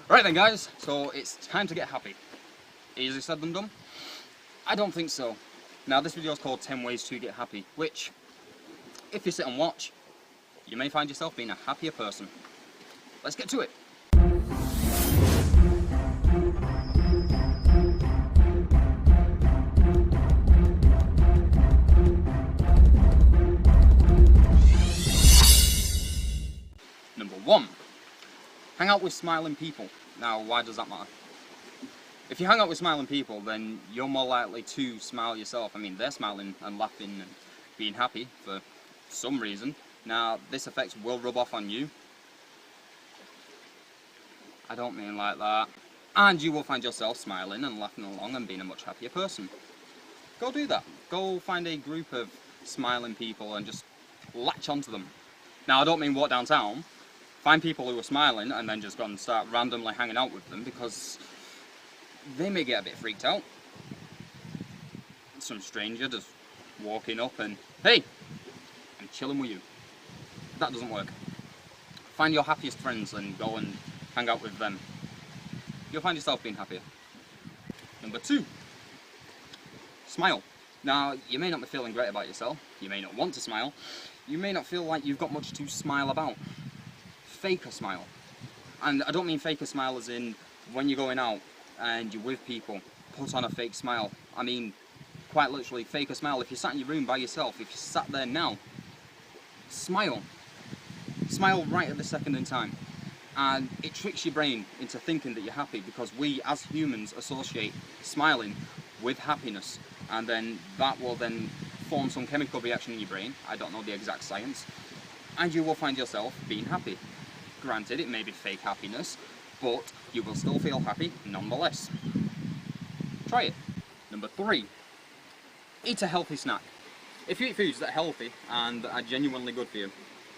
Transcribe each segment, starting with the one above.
Right then guys, so it's time to get happy. Easier said than done? I don't think so. Now this video is called 10 ways to get happy, which, if you sit and watch, you may find yourself being a happier person. Let's get to it. Number 1. Hang out with smiling people. Now, why does that matter? If you hang out with smiling people, then you're more likely to smile yourself. I mean, they're smiling and laughing and being happy for some reason. Now, this effect will rub off on you. I don't mean like that. And you will find yourself smiling and laughing along and being a much happier person. Go do that. Go find a group of smiling people and just latch onto them. Now, I don't mean walk downtown. Find people who are smiling and then just go and start randomly hanging out with them, because they may get a bit freaked out. Some stranger just walking up and, hey, I'm chilling with you. That doesn't work. Find your happiest friends and go and hang out with them. You'll find yourself being happier. Number 2, smile. Now, you may not be feeling great about yourself. You may not want to smile. You may not feel like you've got much to smile about. Fake a smile. And I don't mean fake a smile as in when you're going out and you're with people, put on a fake smile. I mean, quite literally, fake a smile. If you're sat in your room by yourself, if you're sat there now, smile. Smile right at the second in time. And it tricks your brain into thinking that you're happy, because we as humans associate smiling with happiness. And then that will then form some chemical reaction in your brain. I don't know the exact science. And you will find yourself being happy. Granted, it may be fake happiness, but you will still feel happy nonetheless. Try it. Number 3, eat a healthy snack. If you eat foods that are healthy and are genuinely good for you,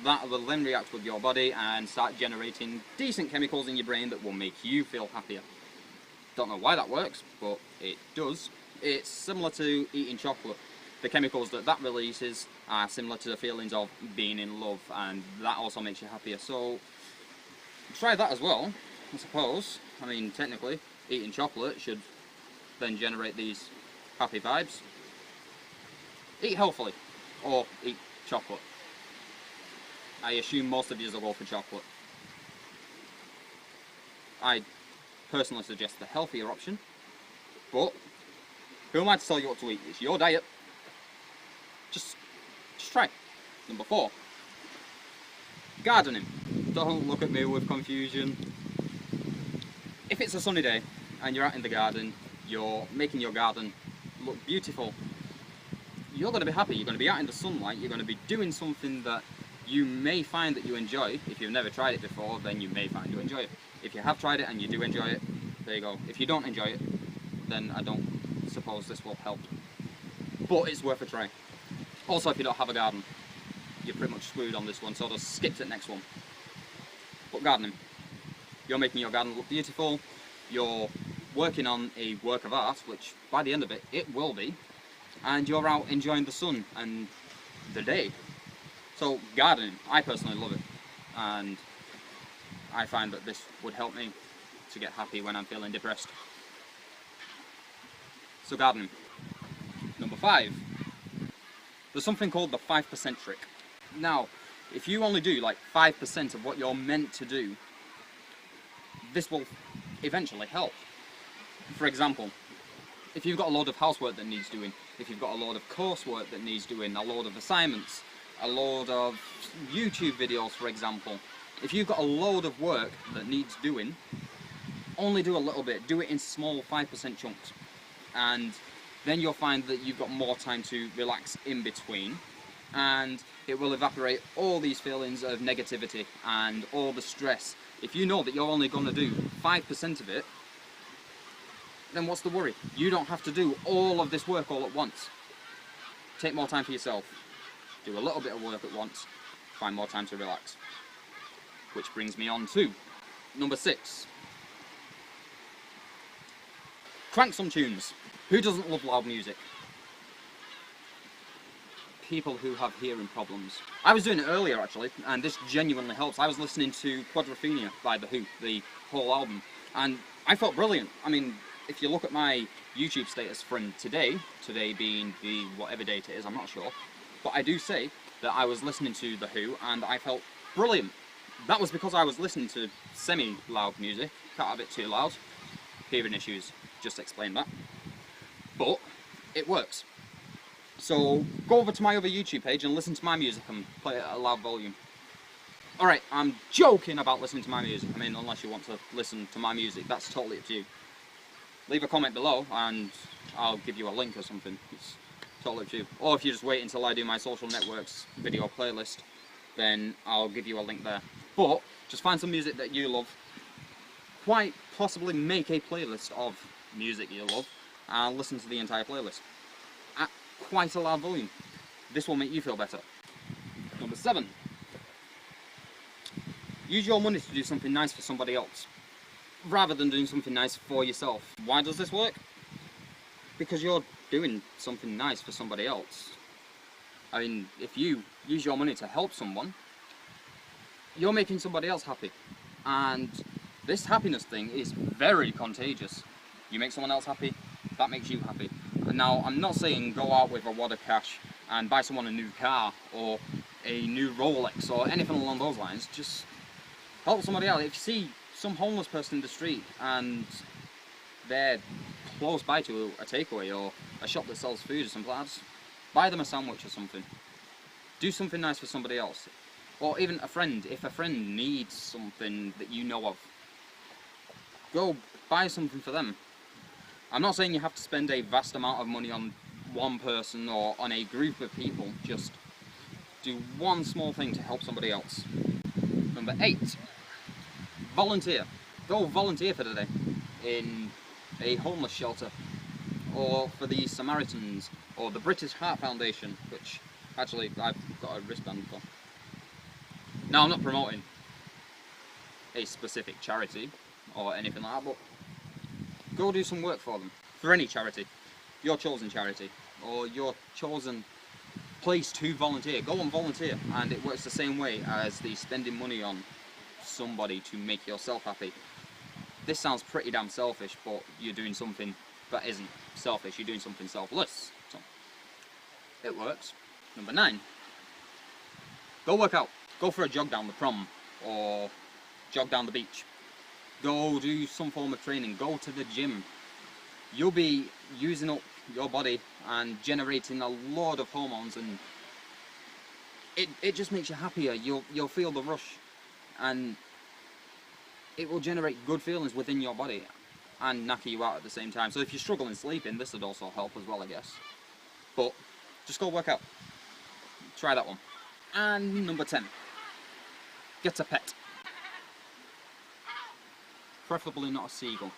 that will then react with your body and start generating decent chemicals in your brain that will make you feel happier. Don't know why that works, but it does. It's similar to eating chocolate. The chemicals that releases are similar to the feelings of being in love, and that also makes you happier. So try that as well, I suppose. I mean, technically, eating chocolate should then generate these happy vibes. Eat healthily, or eat chocolate. I assume most of you will go for chocolate. I personally suggest the healthier option, but who am I to tell you what to eat? It's your diet. Just try. Number 4, gardening. Don't look at me with confusion. If it's a sunny day and you're out in the garden, you're making your garden look beautiful, you're going to be happy. You're going to be out in the sunlight. You're going to be doing something that you may find that you enjoy. If you've never tried it before, then you may find you enjoy it. If you have tried it and you do enjoy it, there you go. If you don't enjoy it, then I don't suppose this will help. But it's worth a try. Also, if you don't have a garden, you're pretty much screwed on this one, so just skip to the next one. But gardening. You're making your garden look beautiful. You're working on a work of art, which by the end of it, it will be. And you're out enjoying the sun and the day. So gardening, I personally love it. And I find that this would help me to get happy when I'm feeling depressed. So gardening. Number 5. There's something called the 5% trick. Now, if you only do like 5% of what you're meant to do, this will eventually help. For example, if you've got a load of housework that needs doing, if you've got a load of coursework that needs doing, a load of assignments, a load of YouTube videos, for example, if you've got a load of work that needs doing, only do a little bit. Do it in small 5% chunks. And then you'll find that you've got more time to relax in between, and it will evaporate all these feelings of negativity and all the stress. If you know that you're only going to do 5% of it, then what's the worry? You don't have to do all of this work all at once. Take more time for yourself. Do a little bit of work at once. Find more time to relax. Which brings me on to number 6. Crank some tunes. Who doesn't love loud music? people who have hearing problems. I was doing it earlier actually, and this genuinely helps. I was listening to Quadrophenia by The Who, the whole album, and I felt brilliant. I mean, if you look at my YouTube status from today being the whatever date it is, I'm not sure, but I do say that I was listening to The Who and I felt brilliant. That was because I was listening to semi-loud music, not a bit too loud. Hearing issues, just explained that. But it works. So go over to my other YouTube page and listen to my music and play it at a loud volume. Alright, I'm joking about listening to my music. I mean, unless you want to listen to my music, that's totally up to you. Leave a comment below and I'll give you a link or something. It's totally up to you. Or if you just wait until I do my social networks video playlist, then I'll give you a link there. But just find some music that you love. Quite possibly make a playlist of music you love and listen to the entire playlist at quite a loud volume. This will make you feel better. Number 7. Use your money to do something nice for somebody else, rather than doing something nice for yourself. Why does this work? Because you're doing something nice for somebody else. I mean, if you use your money to help someone, you're making somebody else happy. And this happiness thing is very contagious. You make someone else happy, that makes you happy. And now, I'm not saying go out with a wad of cash and buy someone a new car or a new Rolex or anything along those lines. Just help somebody out. If you see some homeless person in the street and they're close by to a takeaway or a shop that sells food or something like that, buy them a sandwich or something. Do something nice for somebody else. Or even a friend. If a friend needs something that you know of, go buy something for them. I'm not saying you have to spend a vast amount of money on one person or on a group of people. Just do one small thing to help somebody else. Number 8. Volunteer. Go volunteer for the day in a homeless shelter, or for the Samaritans, or the British Heart Foundation, which actually I've got a wristband for. Now, I'm not promoting a specific charity or anything like that, but go do some work for them. For any charity, your chosen charity, or your chosen place to volunteer. Go and volunteer, and it works the same way as the spending money on somebody to make yourself happy. This sounds pretty damn selfish, but you're doing something that isn't selfish. You're doing something selfless. So it works. Number 9. Go work out. Go for a jog down the prom or jog down the beach. Go do some form of training. Go to the gym. You'll be using up your body and generating a lot of hormones, and it just makes you happier. You'll feel the rush, and it will generate good feelings within your body and knock you out at the same time. So if you're struggling sleeping, this would also help as well, I guess. But just go work out. Try that one. And number 10. Get a pet. Preferably not a seagull.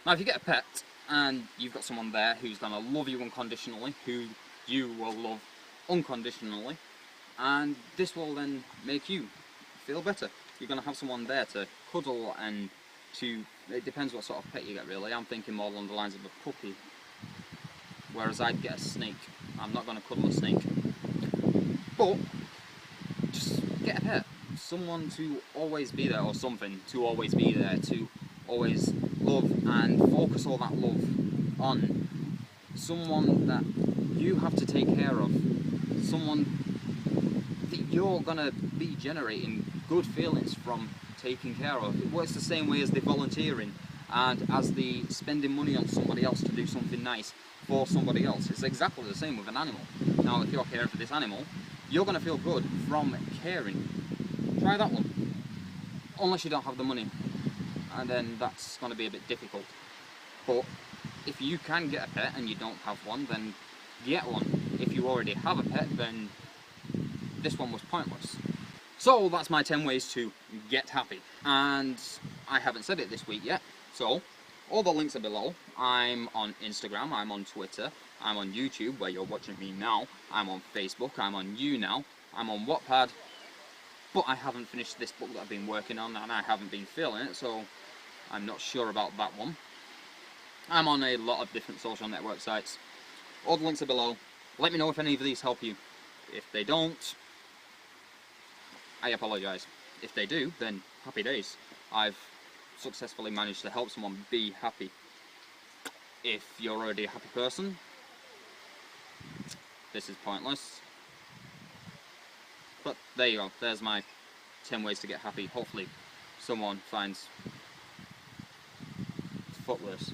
Now if you get a pet and you've got someone there who's going to love you unconditionally, who you will love unconditionally, and this will then make you feel better. You're going to have someone there to cuddle and to, it depends what sort of pet you get really. I'm thinking more along the lines of a puppy, whereas I'd get a snake. I'm not going to cuddle a snake. But just get a pet. Someone to always be there, or something to always be there, to always love and focus all that love on. Someone that you have to take care of. Someone that you're going to be generating good feelings from taking care of. It works the same way as the volunteering and as the spending money on somebody else to do something nice for somebody else. It's exactly the same with an animal. Now if you're caring for this animal, you're going to feel good from caring. Try that one. Unless you don't have the money, and then that's going to be a bit difficult. But if you can get a pet and you don't have one, then get one. If you already have a pet, then this one was pointless. So that's my 10 ways to get happy. And I haven't said it this week yet, so all the links are below. I'm on Instagram, I'm on Twitter, I'm on YouTube where you're watching me now, I'm on Facebook, I'm on YouNow, I'm on Wattpad, but I haven't finished this book that I've been working on and I haven't been feeling it, so I'm not sure about that one. I'm on a lot of different social network sites. All the links are below. Let me know if any of these help you. If they don't, I apologise. If they do, then happy days. I've successfully managed to help someone be happy. If you're already a happy person, this is pointless. But there you go, there's my 10 ways to get happy. Hopefully someone finds Footloose